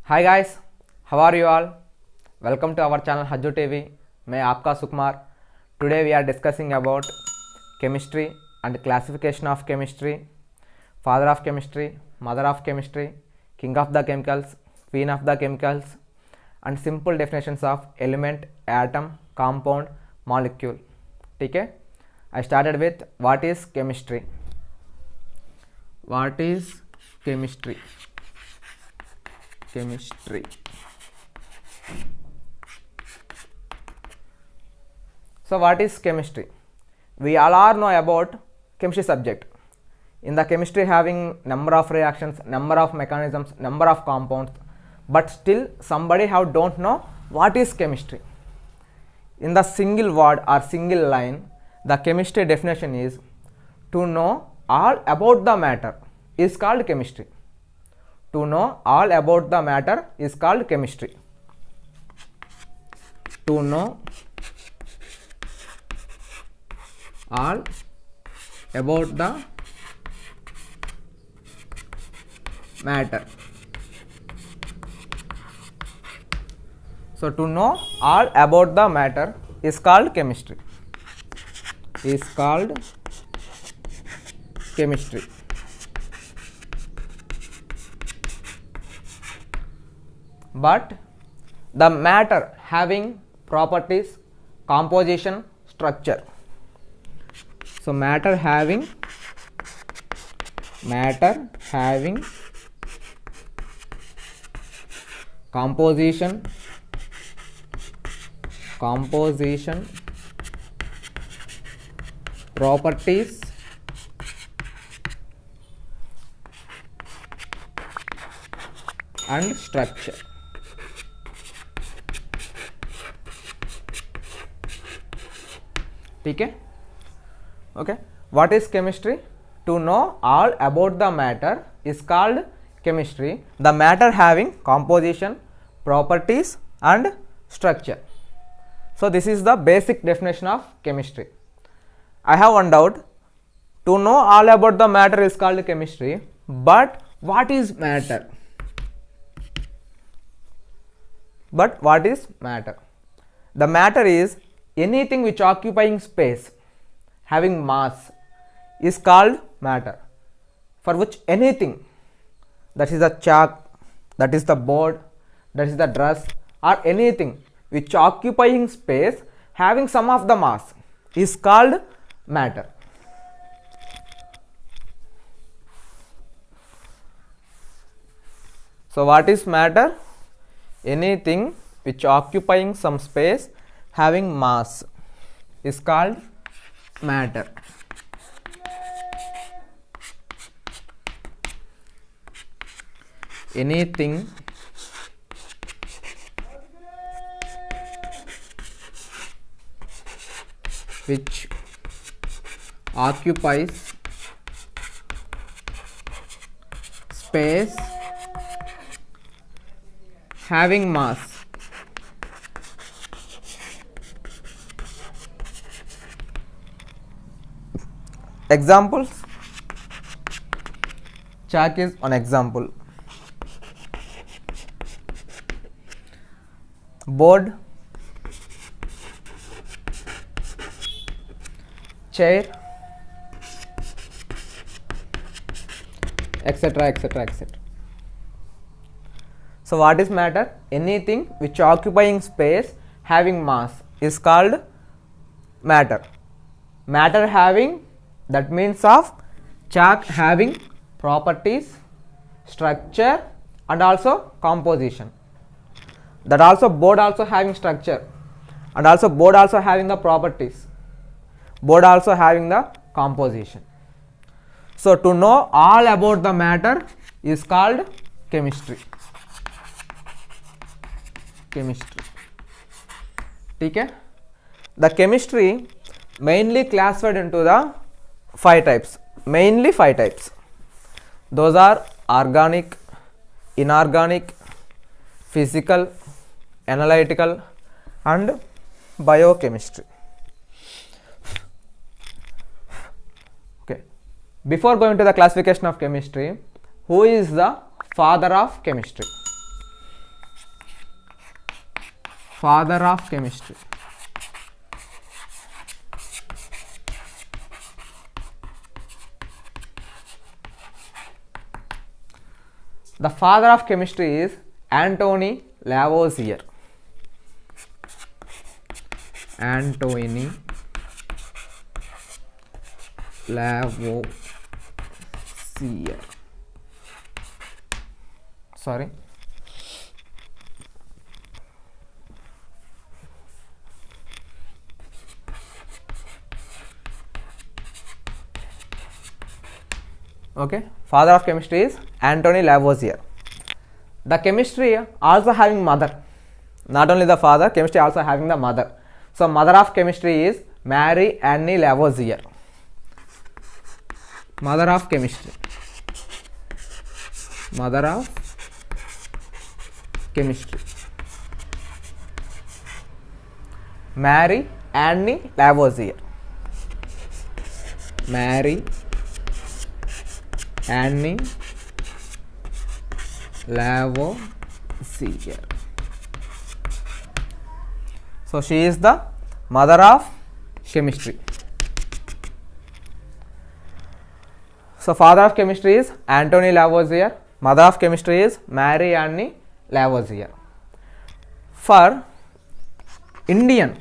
Hi guys, how are you all. Welcome to our channel Hajju TV. मैं आपका Sukumar. Today we are discussing about chemistry and classification of chemistry, father of chemistry, mother of chemistry, king of the chemicals, queen of the chemicals and simple definitions of element, atom, compound, molecule. ठीक है, I started with what is chemistry. What is chemistry? Chemistry. So what is chemistry? We all are know about chemistry subject. In the chemistry having number of reactions, number of mechanisms, number of compounds, but still somebody have don't know what is chemistry. In the single word or single line, the chemistry definition is to know all about the matter is called chemistry. To know all about the matter is called chemistry. To know all about the matter. So to know all about the matter is called chemistry. Is called chemistry. But the matter having properties, composition, structure. So matter having composition, properties, and structure. ठीक है, okay. What is chemistry? To know all about the matter is called chemistry. The matter having composition, properties, and structure. So this is the basic definition of chemistry. I have one doubt. To know all about the matter is called chemistry, but what is matter? But what is matter? The matter is anything which occupying space, having mass, is called matter. For which anything, that is the chalk, that is the board, that is the dress, or anything which occupying space having some of the mass is called matter. So what is matter? Anything which occupying some space having mass is called matter. Anything which occupies space having mass . Examples: chalk is an example, board, chair, etc., etc., etc. So what is matter? Anything which occupying space having mass is called matter. Matter having, that means of chalk having properties, structure, and also composition. That also board also having structure, and also board also having the properties, board also having the composition. So to know all about the matter is called chemistry. Chemistry. ठीक है. The chemistry mainly classified into the 5 types. Mainly 5 types. Those are organic, inorganic, physical, analytical, and biochemistry. Okay. Before going to the classification of chemistry, who is the father of chemistry? father of chemistry. The father of chemistry is Antony Lavoisier. Antony Lavoisier. Sorry. Okay, father of chemistry is Antony Lavoisier. The chemistry also having mother. Not only the father, chemistry also having the mother. So mother of chemistry is Mary Annie Lavoisier. Mother of chemistry. Mother of chemistry. Mary Annie Lavoisier. Mary Annie Lavoisier. So she is the mother of chemistry. So father of chemistry is Antony Lavoisier. Mother of chemistry is Mary Annie Lavoisier. For Indian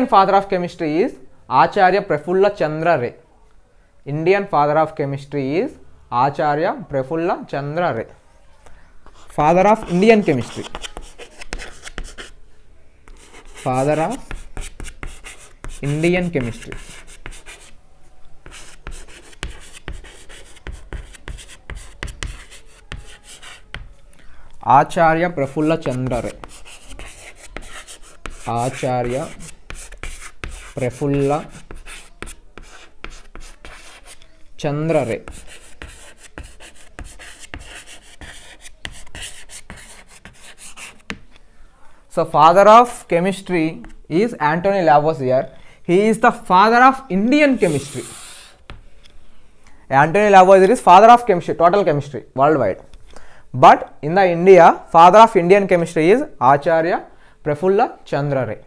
father of chemistry is Acharya Prafulla Chandra Ray. Indian father of chemistry is Acharya Prafulla Chandra Ray. Father of Indian chemistry. Father of Indian chemistry. Acharya Prafulla Chandra Ray. Acharya Prafulla Chandra Ray. So father of chemistry is Antony Lavoisier. He is the father of Indian chemistry. Antony Lavoisier is father of chemistry, total chemistry worldwide. But in the India, father of Indian chemistry is Acharya Prafulla Chandra Ray.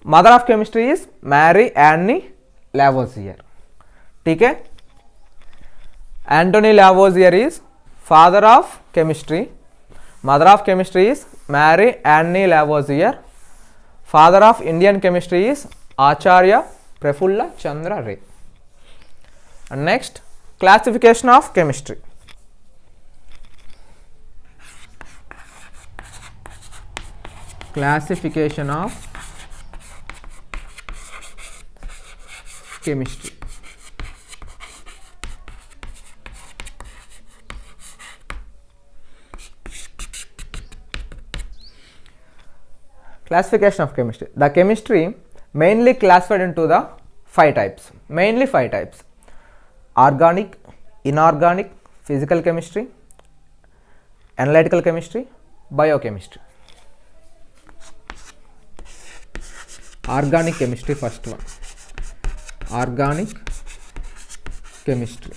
Mother of chemistry is Mary Annie Lavoisier. ठीक है. Antony Lavoisier is father of chemistry. Mother of chemistry is Mary Annie Lavoisier. Father of Indian chemistry is Acharya Prafulla Chandra Ray. And next, classification of chemistry. Classification of chemistry. Classification of chemistry. The chemistry mainly classified into the 5 types. Mainly 5 types: organic, inorganic, physical chemistry, analytical chemistry, biochemistry. Organic chemistry, first one. Organic chemistry.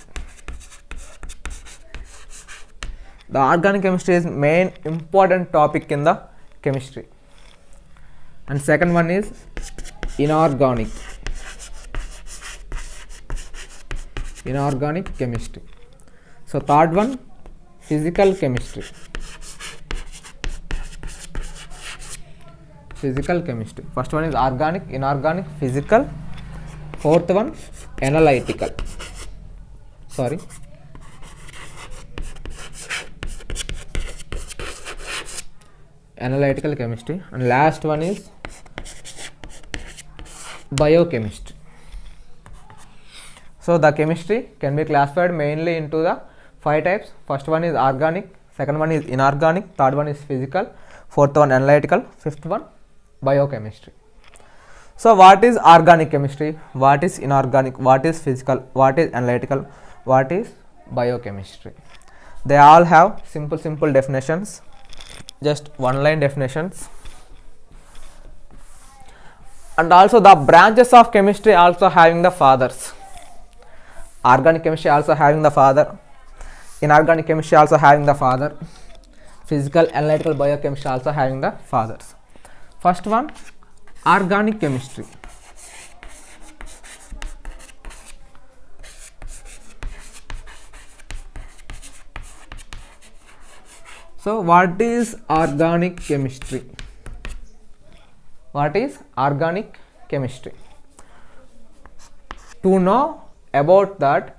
The organic chemistry is main important topic in the chemistry. And second one is inorganic. Inorganic chemistry. So third one, physical chemistry. Physical chemistry. First one is organic, inorganic, physical. Fourth one, analytical. Sorry. Analytical chemistry. And last one is biochemistry. So the chemistry can be classified mainly into the 5 types. First one is organic, second one is inorganic, third one is physical, fourth one analytical, fifth one biochemistry. So what is organic chemistry, what is inorganic, what is physical, what is analytical, what is biochemistry? They all have simple definitions, just one line definitions. And also the branches of chemistry also having the fathers. Organic chemistry also having the father, inorganic chemistry also having the father, physical, analytical, biochemistry also having the fathers. First one, organic chemistry. So what is organic chemistry? What is organic chemistry? To know about that,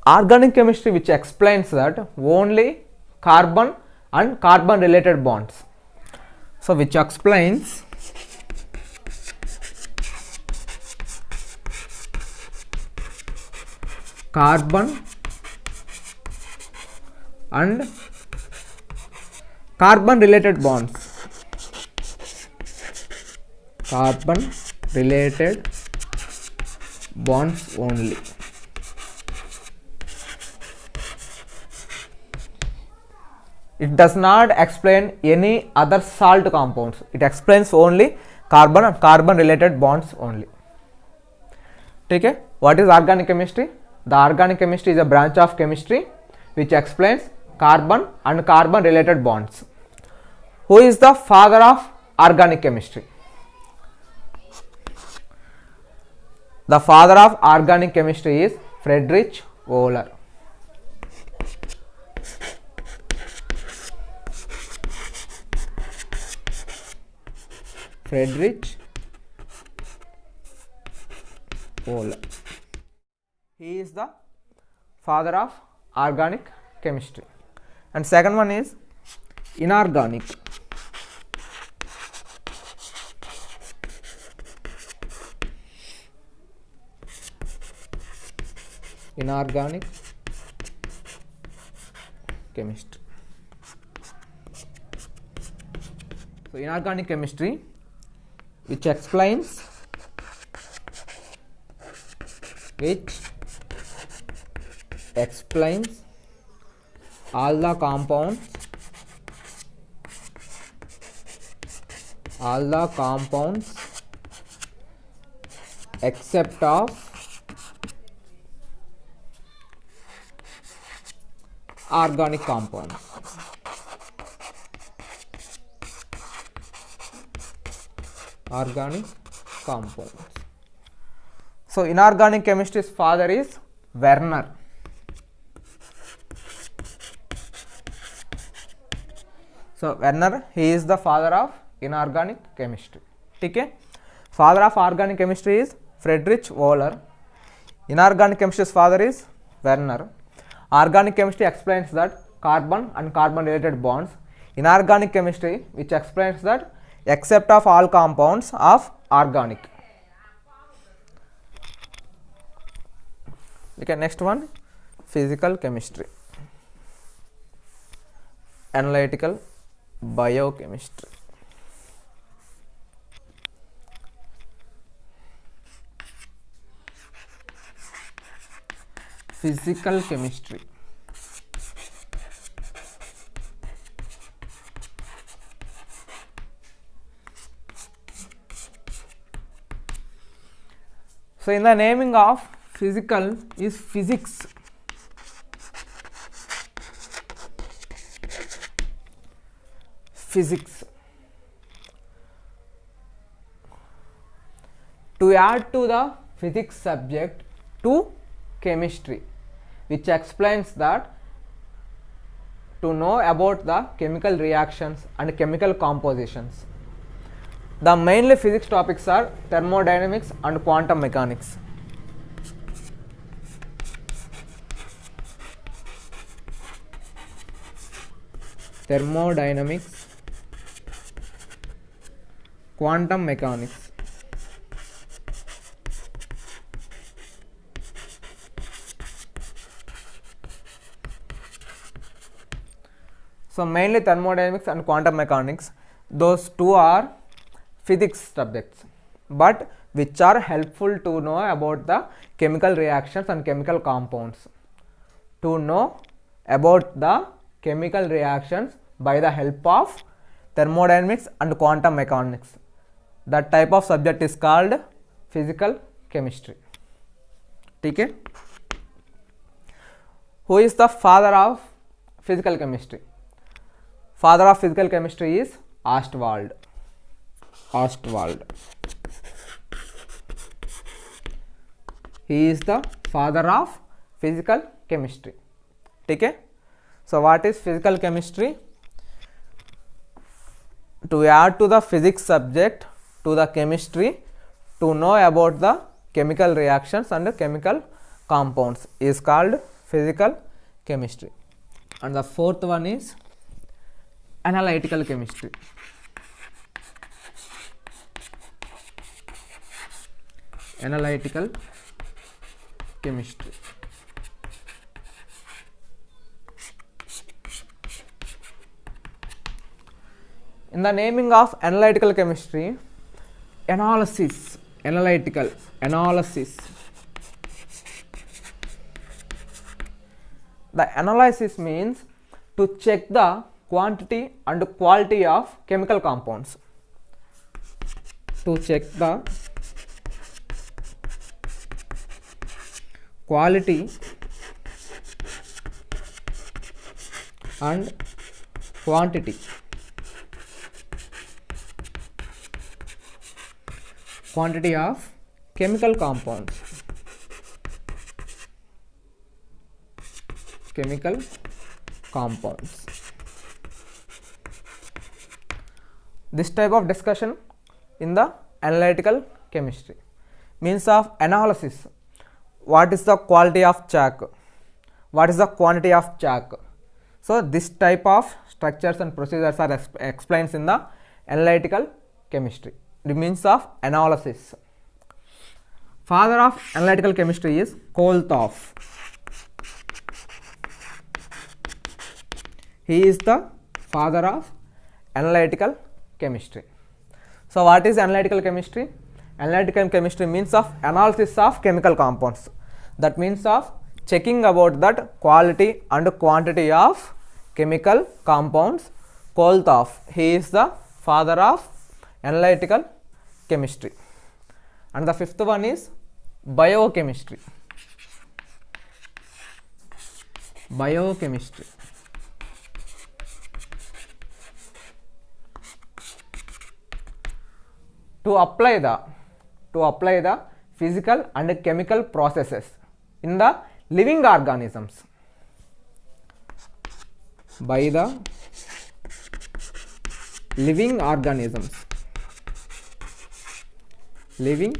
organic chemistry which explains that only carbon and carbon related bonds. So which explains carbon and carbon related bonds. Carbon related bonds only. It does not explain any other salt compounds. It explains only carbon and carbon related bonds only. Okay? What is organic chemistry? The organic chemistry is a branch of chemistry which explains carbon and carbon related bonds. Who is the father of organic chemistry? The father of organic chemistry is Friedrich Wöhler. Friedrich Wöhler. He is the father of organic chemistry. And second one is inorganic. Inorganic chemistry. So inorganic chemistry which explains all the compounds except of organic compounds. Organic compounds. So inorganic chemistry's father is Werner. So Werner, he is the father of inorganic chemistry. Okay? Father of organic chemistry is Friedrich Wöhler. Inorganic chemistry's father is Werner. Organic chemistry explains that carbon and carbon related bonds. Inorganic chemistry which explains that except of all compounds of organic. Okay, next one, physical chemistry, analytical biochemistry. Physical chemistry. So in the naming of physical is physics. Physics. To add to the physics subject to chemistry, which explains that to know about the chemical reactions and chemical compositions. The mainly physics topics are thermodynamics and quantum mechanics. Thermodynamics, quantum mechanics. So mainly thermodynamics and quantum mechanics, those two are physics subjects, but which are helpful to know about the chemical reactions and chemical compounds. To know about the chemical reactions by the help of thermodynamics and quantum mechanics. That type of subject is called physical chemistry. Okay? Who is the father of physical chemistry? Father of physical chemistry is Ostwald. He is the father of physical chemistry. Okay? So what is physical chemistry? To add to the physics subject to the chemistry, to know about the chemical reactions and chemical compounds is called physical chemistry. And the fourth one is analytical chemistry. Analytical chemistry. In the naming of analytical chemistry, analysis, analytical, analysis. The analysis means to check the quantity and quality of chemical compounds. To check the quality and quantity of chemical compounds. This type of discussion in the analytical chemistry. Means of analysis. What is the quality of chalk? What is the quantity of chalk? So this type of structures and procedures are explained in the analytical chemistry. The means of analysis. Father of analytical chemistry is Kolthoff. He is the father of analytical chemistry. So what is analytical chemistry? Analytical chemistry means of analysis of chemical compounds. That means of checking about that quality and quantity of chemical compounds. Kolthoff, he is the father of analytical chemistry. And the fifth one is biochemistry. Biochemistry. To apply the physical and chemical processes in the living organisms. By the living organisms. Living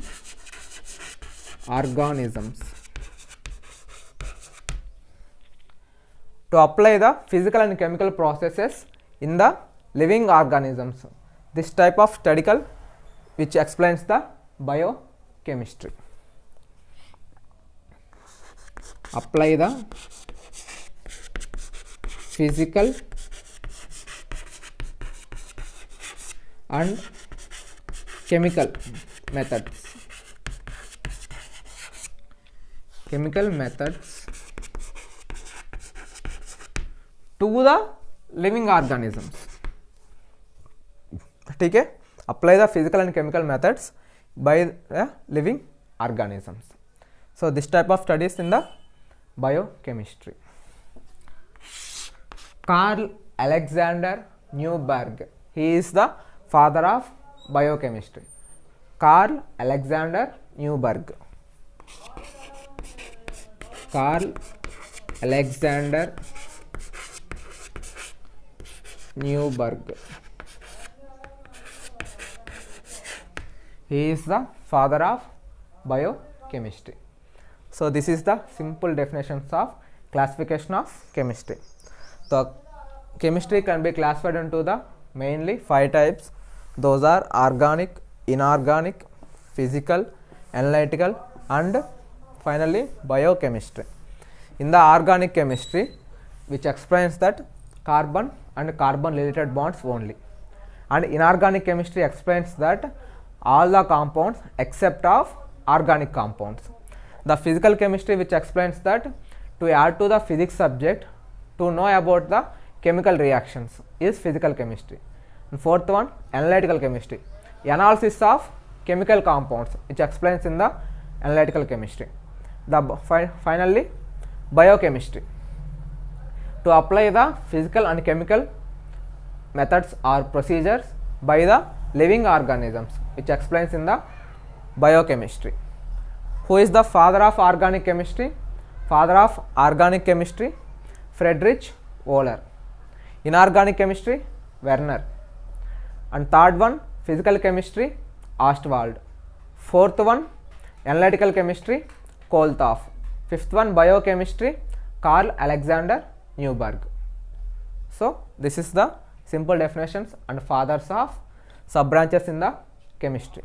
organisms. To apply the physical and chemical processes in the living organisms. This type of study which explains the biochemistry. Apply the physical and chemical methods. To the living organisms. Okay? Apply the physical and chemical methods by the living organisms. So this type of studies in the biochemistry. Carl Alexander Newberg, he is the father of biochemistry. Carl Alexander Newberg. Carl Alexander Newberg. He is the father of biochemistry. So this is the simple definitions of classification of chemistry. So chemistry can be classified into the mainly 5 types. Those are organic, inorganic, physical, analytical, and finally biochemistry. In the organic chemistry, which explains that carbon and carbon related bonds only, and inorganic chemistry explains that all the compounds except of organic compounds. The physical chemistry, which explains that to add to the physics subject to know about the chemical reactions, is physical chemistry. And fourth one, analytical chemistry, analysis of chemical compounds, which explains in the analytical chemistry. Finally biochemistry, to apply the physical and chemical methods or procedures by the living organisms, which explains in the biochemistry. Who is the father of organic chemistry? Father of organic chemistry, Friedrich Wöhler. Inorganic chemistry, Werner. And third one, physical chemistry, Ostwald. Fourth one, analytical chemistry, Kolthoff. Fifth one, biochemistry, Carl Alexander Newberg. So this is the simple definitions and fathers of sub-branches in the chemistry.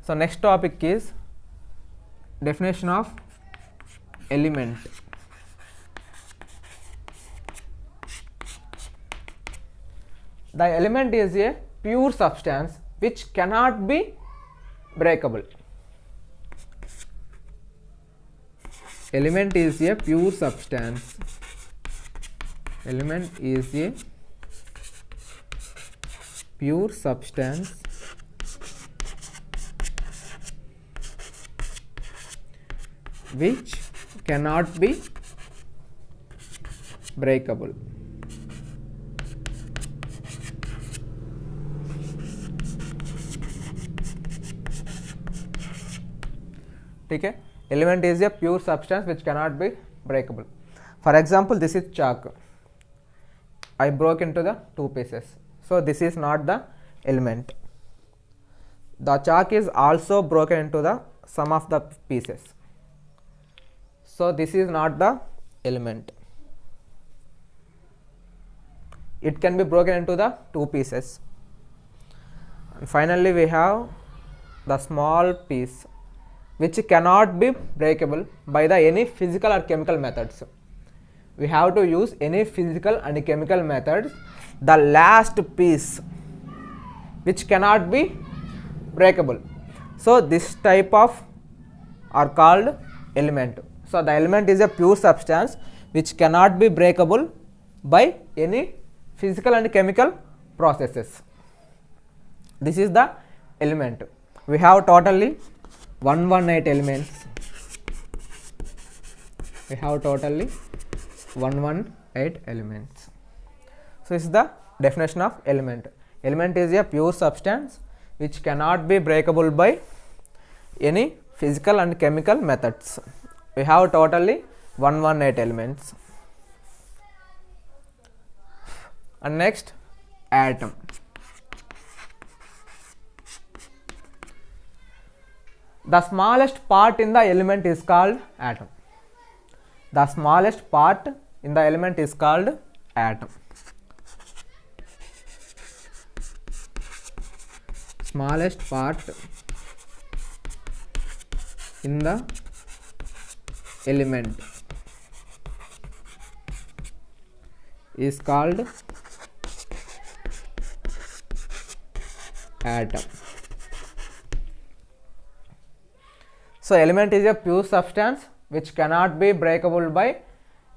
So next topic is definition of element. The element is a pure substance which cannot be breakable. Element is a pure substance. Element is a pure substance which cannot be breakable. Okay? Element is a pure substance which cannot be breakable. For example, this is chalk. I broke into the two pieces. So this is not the element. The chalk is also broken into the some of the pieces. So this is not the element. It can be broken into the two pieces. And finally we have the small piece which cannot be breakable by the any physical or chemical methods. We have to use any physical and chemical methods. The last piece which cannot be breakable. So this type of are called element. So the element is a pure substance which cannot be breakable by any physical and chemical processes. This is the element. We have totally 118 elements. We have totally 118 elements. So this is the definition of element. Element is a pure substance which cannot be breakable by any physical and chemical methods. We have totally 118 elements. And next, atom. The smallest part in the element is called atom. The smallest part in the element is called atom. Smallest part in the element is called atom. So element is a pure substance which cannot be breakable by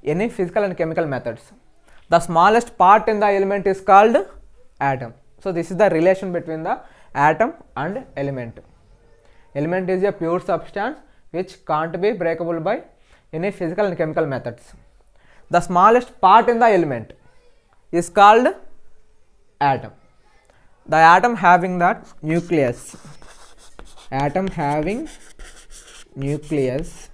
any physical and chemical methods. The smallest part in the element is called atom. So this is the relation between the atom and element. Element is a pure substance which can't be breakable by any physical and chemical methods. The smallest part in the element is called atom. The atom having that nucleus. Atom having nucleus.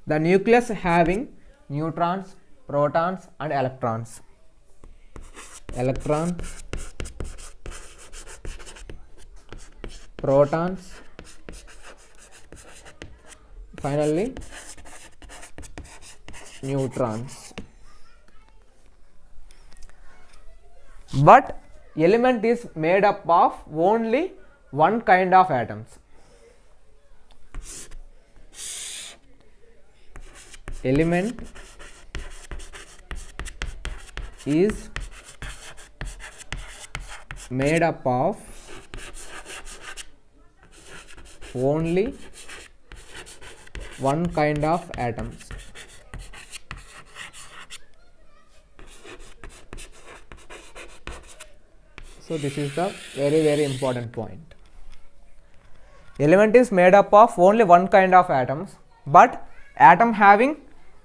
The nucleus having neutrons, protons and electrons. Electrons, protons, finally neutrons. But element is made up of only one kind of atoms. Element is made up of only one kind of atoms. So this is the very important point. Element is made up of only one kind of atoms, but atom having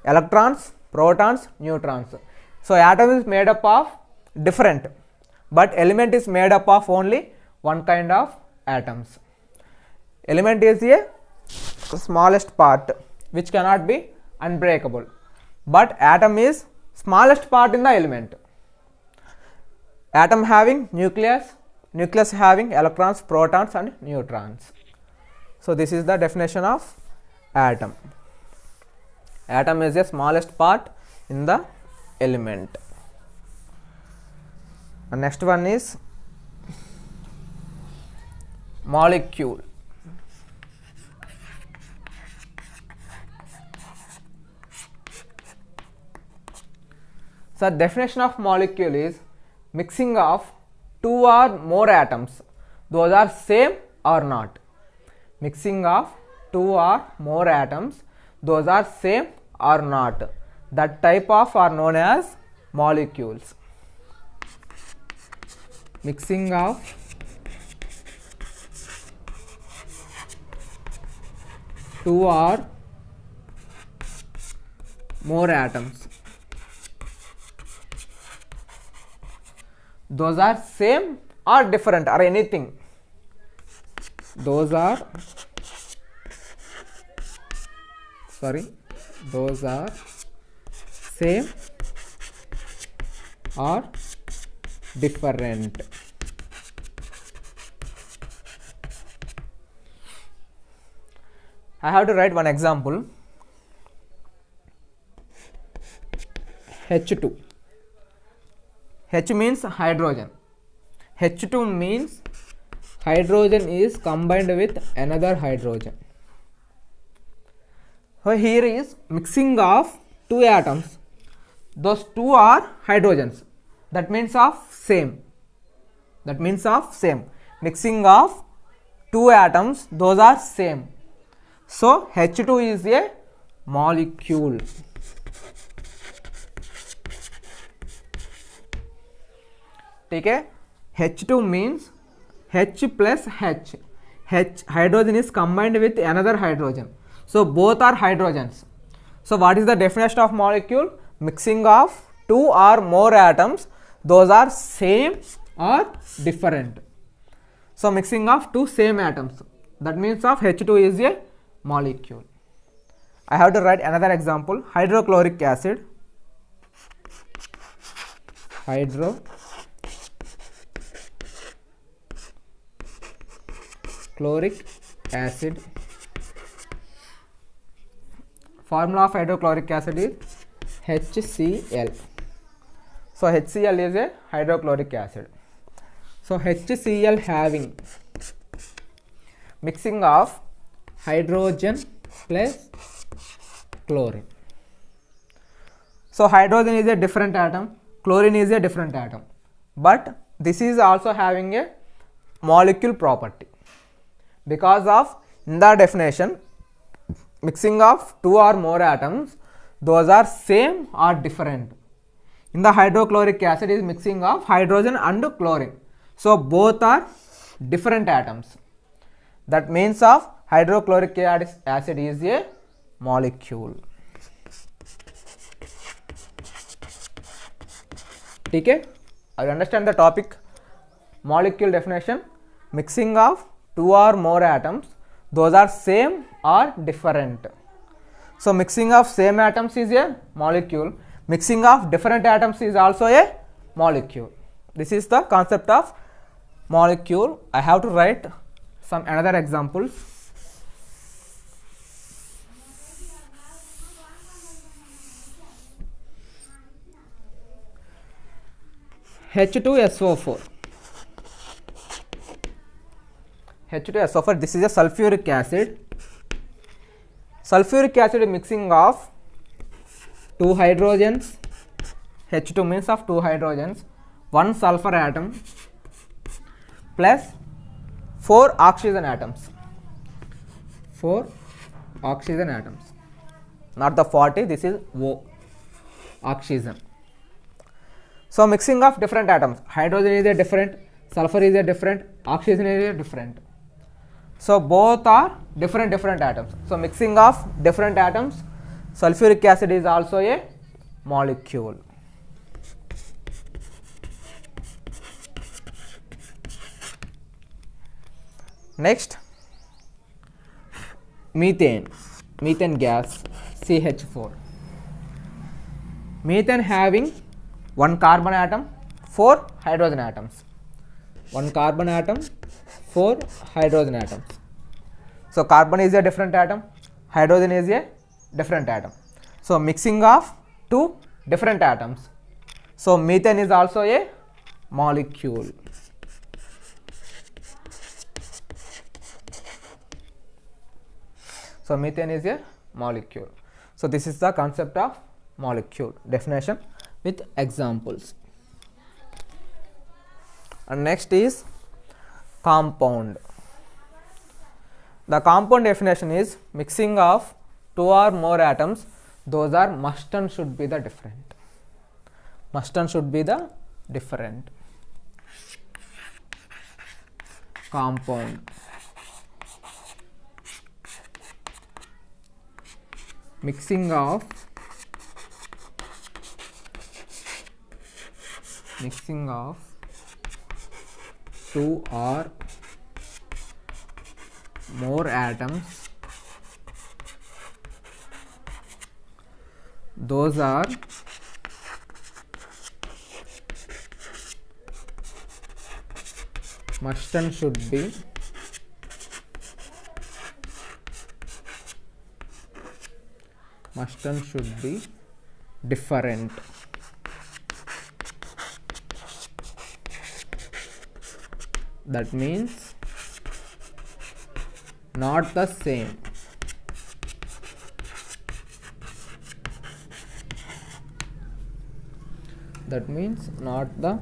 electrons, protons, neutrons. So atom is made up of different, but element is made up of only one kind of atoms. Element is a smallest part which cannot be unbreakable, but atom is smallest part in the element. Atom having nucleus, nucleus having electrons, protons and neutrons. So this is the definition of atom. Atom is the smallest part in the element. And next one is molecule. So definition of molecule is mixing of two or more atoms, those are same or not. Mixing of two or more atoms, those are same or not. That type of are known as molecules. Mixing of two or more atoms, those are same or different or anything. Those are same or different. I have to write one example. H2. H means hydrogen. H2 means hydrogen is combined with another hydrogen. So here is mixing of two atoms. Those two are hydrogens. That means of same. Mixing of two atoms, those are same. So H2 is a molecule. Okay? H2 means H plus H. Hydrogen is combined with another hydrogen. So both are hydrogens. So what is the definition of molecule? Mixing of two or more atoms, those are same or different. So mixing of two same atoms, that means of H2 is a molecule. I have to write another example. Hydrochloric acid. Hydrochloric acid. Formula of hydrochloric acid is HCl. So HCl is a hydrochloric acid. So HCl having mixing of hydrogen plus chlorine. So hydrogen is a different atom, chlorine is a different atom, but this is also having a molecule property, because of in the definition mixing of two or more atoms, those are same or different. In the hydrochloric acid is mixing of hydrogen and chlorine, so both are different atoms. That means of hydrochloric acid is a molecule. Okay, I understand the topic. Molecule definition: mixing of two or more atoms, those are same or different. So mixing of same atoms is a molecule, mixing of different atoms is also a molecule. This is the concept of molecule. I have to write some another examples. H2SO4. H2SO4, this is a sulfuric acid. Sulfuric acid is mixing of two hydrogens. H2 means of two hydrogens, one sulfur atom plus 4 oxygen atoms. 4 oxygen atoms, not the 40, this is O, oxygen. So mixing of different atoms, hydrogen is a different, sulfur is a different, oxygen is a different. So both are different atoms. So mixing of different atoms, sulfuric acid is also a molecule. Next, methane gas, CH4. Methane having one carbon atom, 4 hydrogen atoms. One carbon atom, 4 hydrogen atoms. So carbon is a different atom, hydrogen is a different atom. So mixing of two different atoms. So methane is also a molecule. So methane is a molecule. So this is the concept of molecule definition with examples. And next is compound. The compound definition is mixing of two or more atoms. Those are must and should be the different. Must and should be the different. Compound. Mixing of two or more atoms. Those are must and should be different. That means not the same. That means not the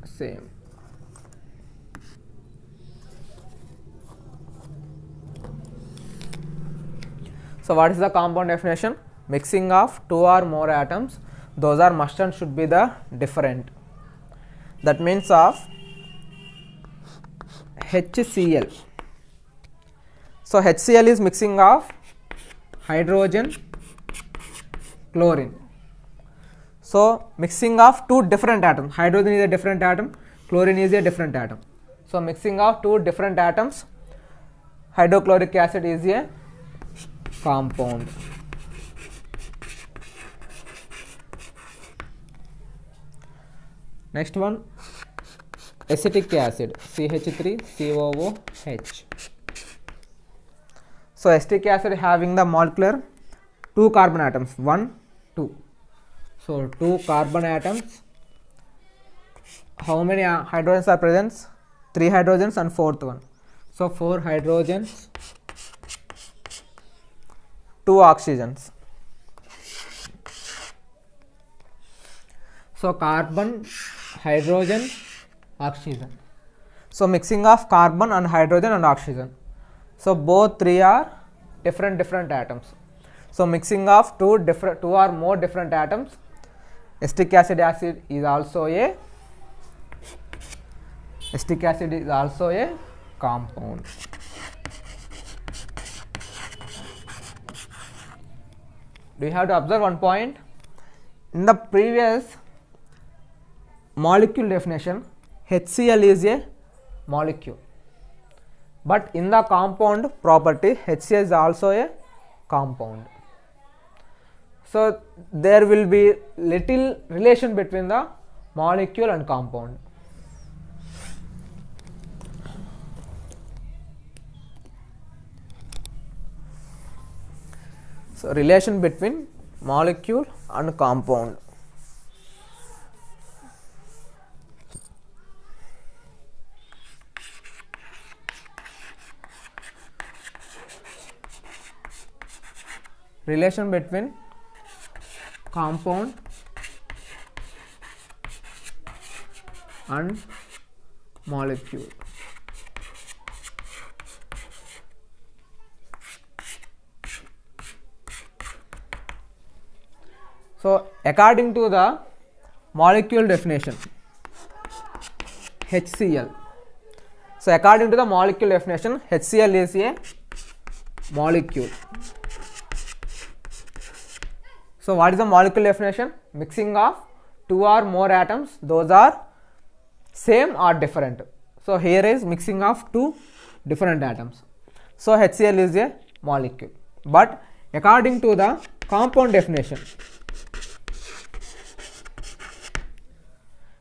same. So what is the compound definition? Mixing of two or more atoms. Those are must and should be the different. That means of HCl. So HCl is mixing of hydrogen, chlorine. So mixing of two different atoms. Hydrogen is a different atom, chlorine is a different atom. So mixing of two different atoms, hydrochloric acid is a compound. Next one, acetic acid, CH3COOH. So acetic acid having the molecular two carbon atoms, 1, 2. So 2 carbon atoms. How many hydrogens are present? 3 hydrogens and fourth one. So 4 hydrogens, 2 oxygens. So carbon, hydrogen, oxygen. So mixing of carbon and hydrogen and oxygen. So both 3 are different atoms. So mixing of two or more different atoms. Acetic acid is also a compound. Do you have to observe one point? In the previous molecule definition, HCl is a molecule, but in the compound property, HCl is also a compound. So there will be little relation between the molecule and compound. So relation between molecule and compound. Relation between compound and molecule. So according to the molecule definition, HCl. So according to the molecule definition, HCl is a molecule. So what is the molecule definition? Mixing of two or more atoms. Those are same or different. So here is mixing of two different atoms. So HCl is a molecule. But according to the compound definition,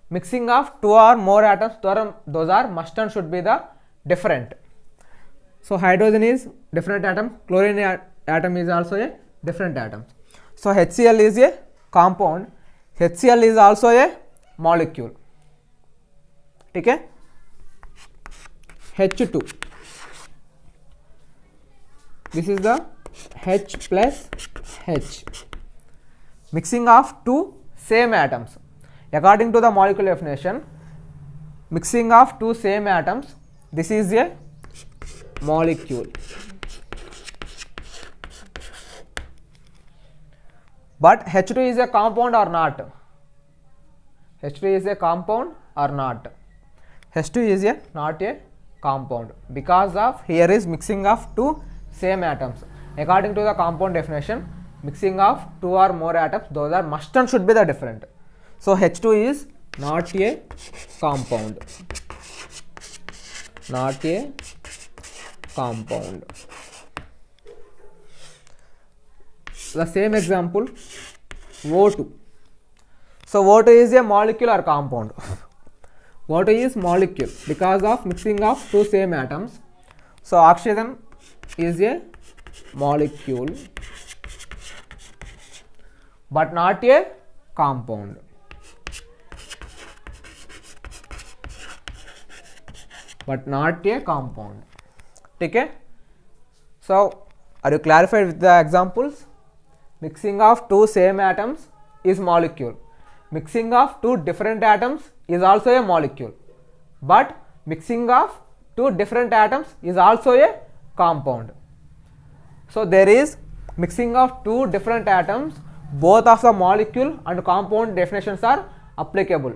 mixing of two or more atoms, those are must and should be the different. So hydrogen is different atom, chlorine atom is also a different atom. So HCl is a compound, HCl is also a molecule. Okay? H2, this is the H plus H, mixing of two same atoms. According to the molecular definition, mixing of two same atoms, this is a molecule. But H2 is a compound or not? H2 is a compound or not? H2 is a not a compound, because of here is mixing of two same atoms. According to the compound definition, mixing of two or more atoms, those are must and should be the different. So H2 is not a compound, not a compound. The same example, O2. So O2 is a molecule or compound? O2 is molecule because of mixing of two same atoms. So oxygen is a molecule but not a compound. But not a compound. Okay? So are you clarified with the examples? Mixing of two same atoms is molecule. Mixing of two different atoms is also a molecule. But mixing of two different atoms is also a compound. So there is mixing of two different atoms, both of the molecule and compound definitions are applicable.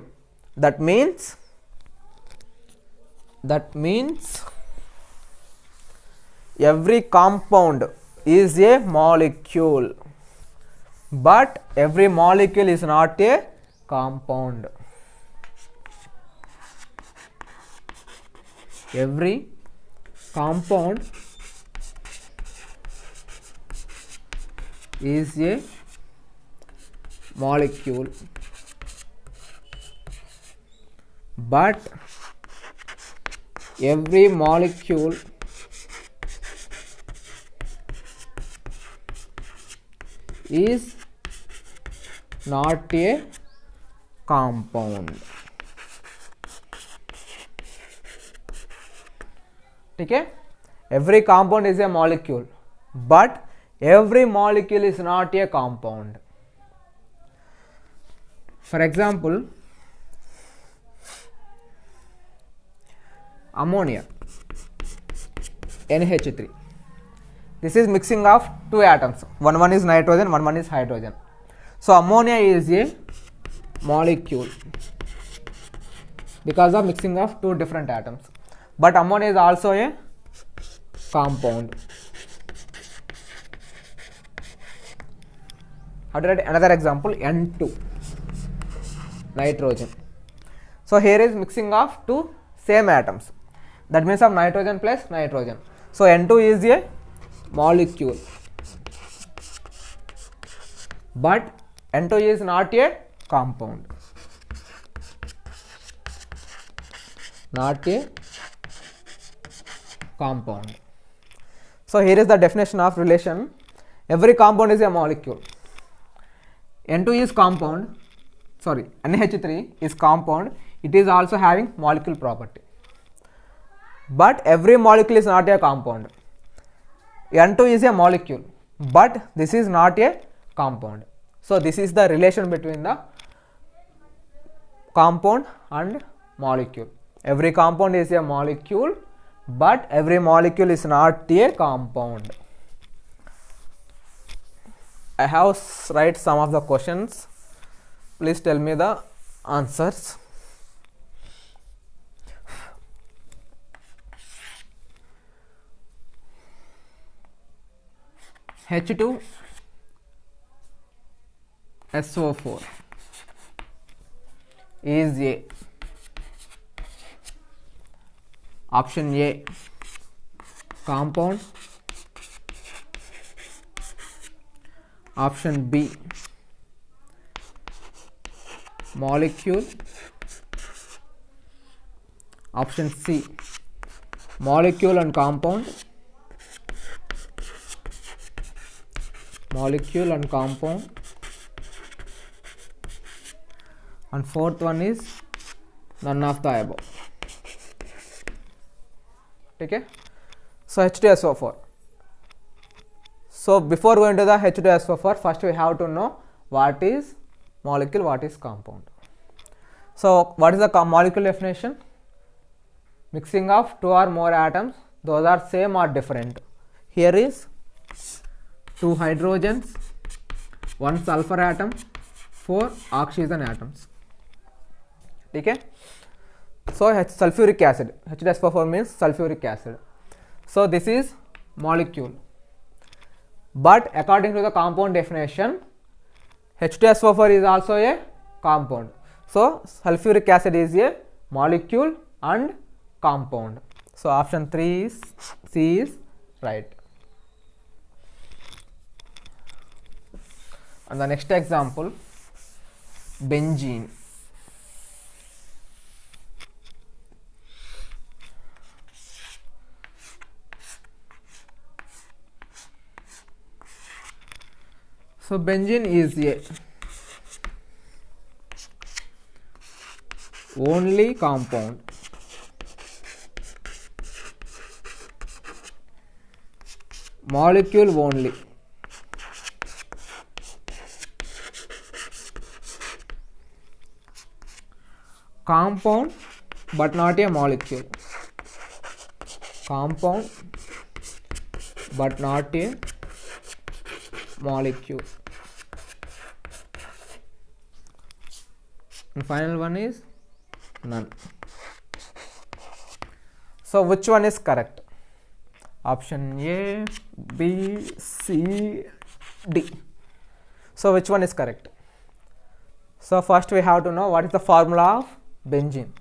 That means every compound is a molecule, but every molecule is not a compound. Every compound is a molecule, but every molecule is not a compound. Okay? Every compound is a molecule, but every molecule is not a compound. For example, ammonia, NH3. This is mixing of two atoms. One is nitrogen, one is hydrogen. So ammonia is a molecule because of mixing of two different atoms. But ammonia is also a compound. How to write another example? N2, nitrogen. So here is mixing of two same atoms. That means of nitrogen plus nitrogen. So N2 is a molecule, but N2 is not a compound. Not a compound. So here is the definition of relation. Every compound is a molecule. N2 is compound, sorry, NH3 is compound. It is also having molecule property. But every molecule is not a compound. N2 is a molecule, but this is not a compound. So this is the relation between the compound and molecule. Every compound is a molecule, but every molecule is not a compound. I have write some of the questions. Please tell me the answers. H2 SO4 is a Option A, compound. Option B, molecule. Option C, molecule and compound. Molecule and compound. And fourth one is none of the above. Okay. So H2SO4. So before going to the H2SO4, first we have to know what is molecule, what is compound. So what is the molecule definition? Mixing of two or more atoms, those are same or different. Here is two hydrogens, one sulfur atom, four oxygen atoms. Okay. So sulfuric acid, H2SO4 means sulfuric acid. So this is molecule. But according to the compound definition, H2SO4 is also a compound. So sulfuric acid is a molecule and compound. So option 3 is C is right. And the next example, benzene. So benzene is a only compound. Molecule only. Compound but not a molecule. Compound but not a molecule. And final one is none. So which one is correct? Option A, B, C, D. So which one is correct? So first we have to know what is the formula of benzene.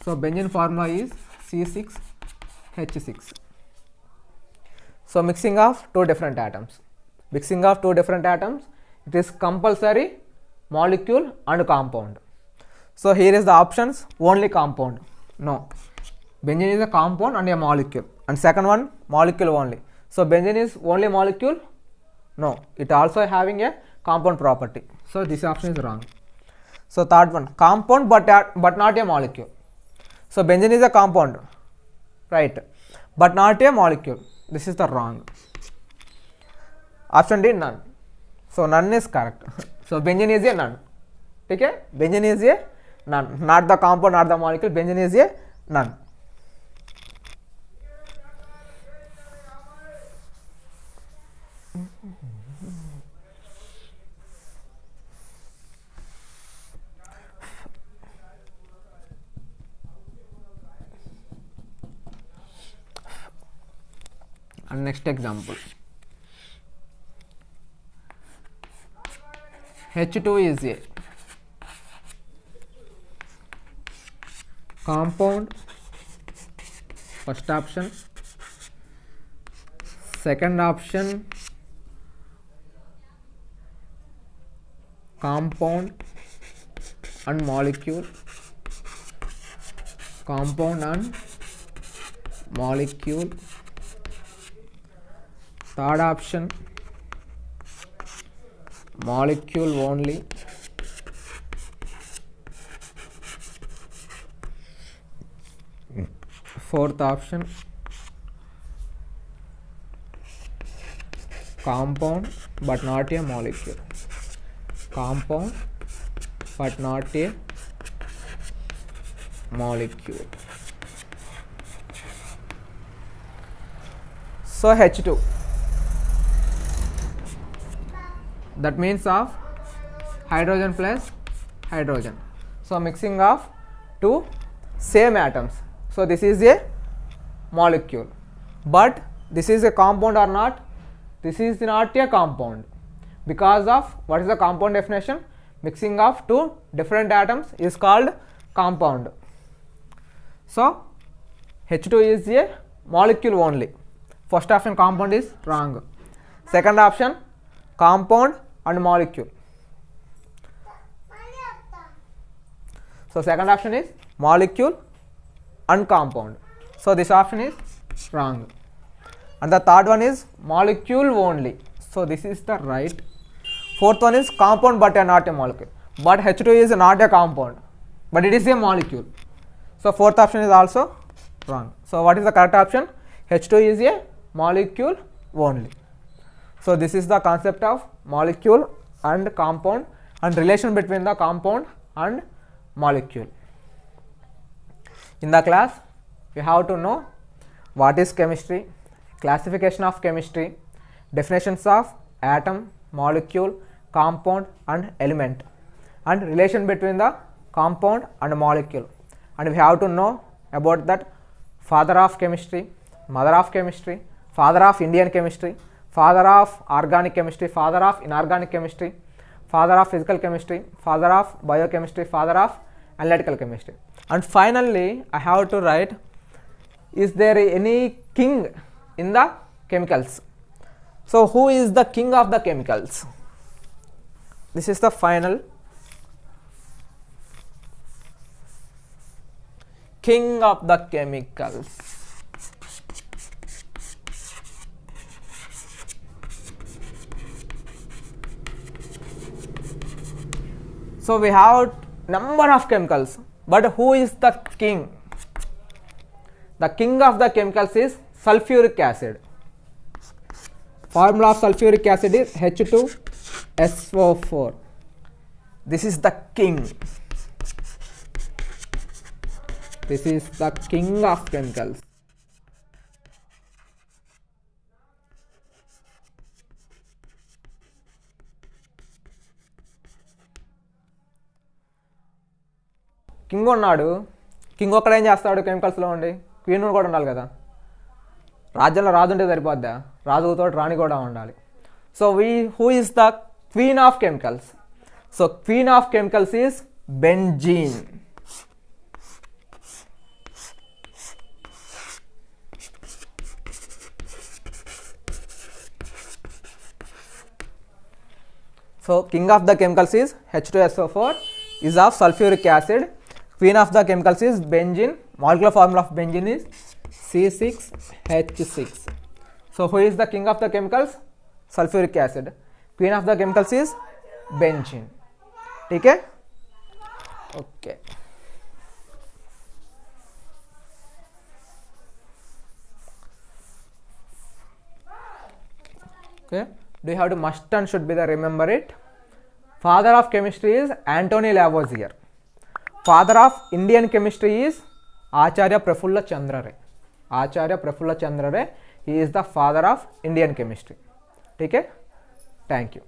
So benzene formula is C6H6. So mixing of two different atoms. Mixing of two different atoms, it is compulsory molecule and compound. So here is the options, only compound. No, benzene is a compound and a molecule. And second one, molecule only. So benzene is only molecule? No, it also having a compound property. So this option is wrong. So third one, compound but not a molecule. So benzene is a compound, right, but not a molecule. This is the wrong. Option D, none. So none is correct. So benzene is a none. Okay, benzene is a none, not the compound, not the molecule. Benzene is a none. And next example, H2 is a compound, first option. Second option, compound and molecule. Compound and molecule. Third option, molecule only. Fourth option, compound but not a molecule. Compound but not a molecule. So H2, that means of hydrogen plus hydrogen. So mixing of two same atoms. So this is a molecule, but this is a compound or not? This is not a compound, because of what is the compound definition? Mixing of two different atoms is called compound. So H2 is a molecule only. First option compound is wrong. Second option compound and molecule. So second option is molecule and compound. So this option is wrong. And the third one is molecule only. So this is the right. Fourth one is compound but not a molecule. But H2 is not a compound, but it is a molecule. So fourth option is also wrong. So what is the correct option? H2 is a molecule only. So this is the concept of molecule and compound and relation between the compound and molecule. In the class, we have to know what is chemistry, classification of chemistry, definitions of atom, molecule, compound and element, and relation between the compound and molecule. And we have to know about that father of chemistry, mother of chemistry, father of Indian chemistry, father of organic chemistry, father of inorganic chemistry, father of physical chemistry, father of biochemistry, father of analytical chemistry. And finally, I have to write, is there any king in the chemicals? So who is the king of the chemicals? This is the final. King of the chemicals. So we have number of chemicals, but who is the king? The king of the chemicals is sulfuric acid. Formula of sulfuric acid is H2SO4. This is the king. This is the king of chemicals. King ఉన్నాడు. King ఒక్కడు ఏం చేస్తాడు కెమికల్స్లో ఉండి? Queen కూడా ఉండాలి కదా. రాజ్యంలో రాజు ఉంటే సరిపోద్దా? రాజుతో రాణి కూడా ఉండాలి. So who is the queen of chemicals? So queen of chemicals is benzene. So king of the chemicals is H2SO4, is of sulfuric acid. Queen of the chemicals is benzene. Molecular formula of benzene is C6H6. So who is the king of the chemicals? Sulfuric acid. Queen of the chemicals is benzene. Okay? Okay. Okay. Do you have to must and should be there? Remember it. Father of chemistry is Antony Lavoisier. Father of Indian chemistry is Acharya Prafulla Chandra Ray. Acharya Prafulla Chandra Ray. He is the father of Indian chemistry. Okay? Thank you.